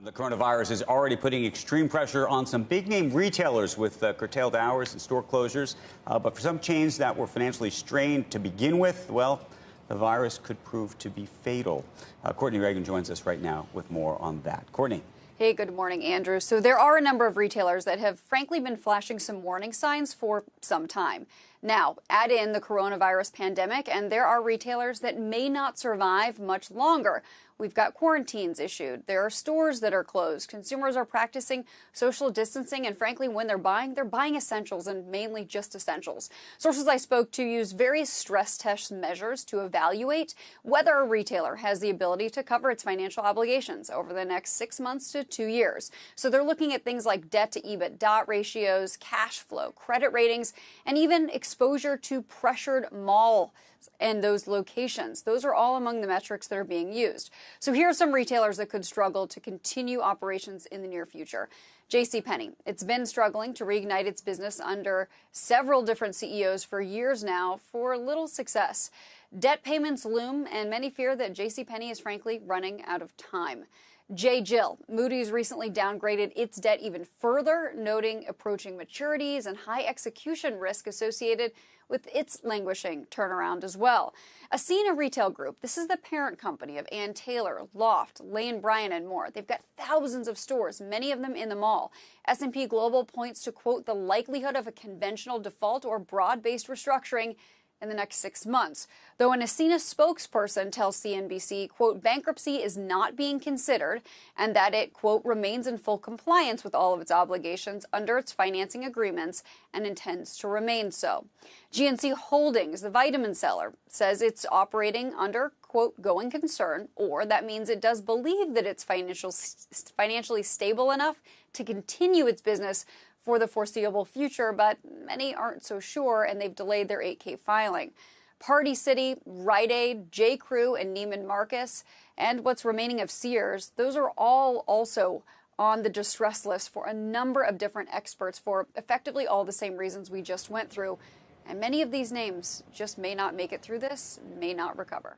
The coronavirus is already putting extreme pressure on some big-name retailers with curtailed hours and store closures. But for some chains that were financially strained to begin with, well, the virus could prove to be fatal. Courtney Reagan joins us right now with more on that. Courtney. Hey, good morning, Andrew. So there are a number of retailers that have frankly been flashing some warning signs for some time. Now, add in the coronavirus pandemic, and there are retailers that may not survive much longer. We've got quarantines issued. There are stores that are closed. Consumers are practicing social distancing, and frankly, when they're buying essentials and mainly just essentials. Sources I spoke to use various stress test measures to evaluate whether a retailer has the ability to cover its financial obligations over the next 6 months to 2 years. So they're looking at things like debt to EBITDA ratios, cash flow, credit ratings, and even exposure to pressured mall and those locations. Those are all among the metrics that are being used. So here are some retailers that could struggle to continue operations in the near future. JCPenney. It's been struggling to reignite its business under several different CEOs for years now for little success. Debt payments loom, and many fear that JCPenney is frankly running out of time. Jill. Moody's recently downgraded its debt even further, noting approaching maturities and high execution risk associated with its languishing turnaround as well. Ascena Retail Group. This is the parent company of Ann Taylor, Loft, Lane Bryant, and more. They've got thousands of stores, many of them in the mall. S&P Global points to, quote, the likelihood of a conventional default or broad-based restructuring in the next 6 months. Though an Ascena spokesperson tells CNBC, quote, bankruptcy is not being considered and that it, quote, remains in full compliance with all of its obligations under its financing agreements and intends to remain so. GNC Holdings, the vitamin seller, says it's operating under, quote, going concern, or that means it does believe that it's financially stable enough to continue its business for the foreseeable future, but many aren't so sure, and they've delayed their 8K filing. Party City, Rite Aid, J.Crew, and Neiman Marcus, and what's remaining of Sears, those are all also on the distress list for a number of different experts for effectively all the same reasons we just went through. And many of these names just may not make it through this, may not recover.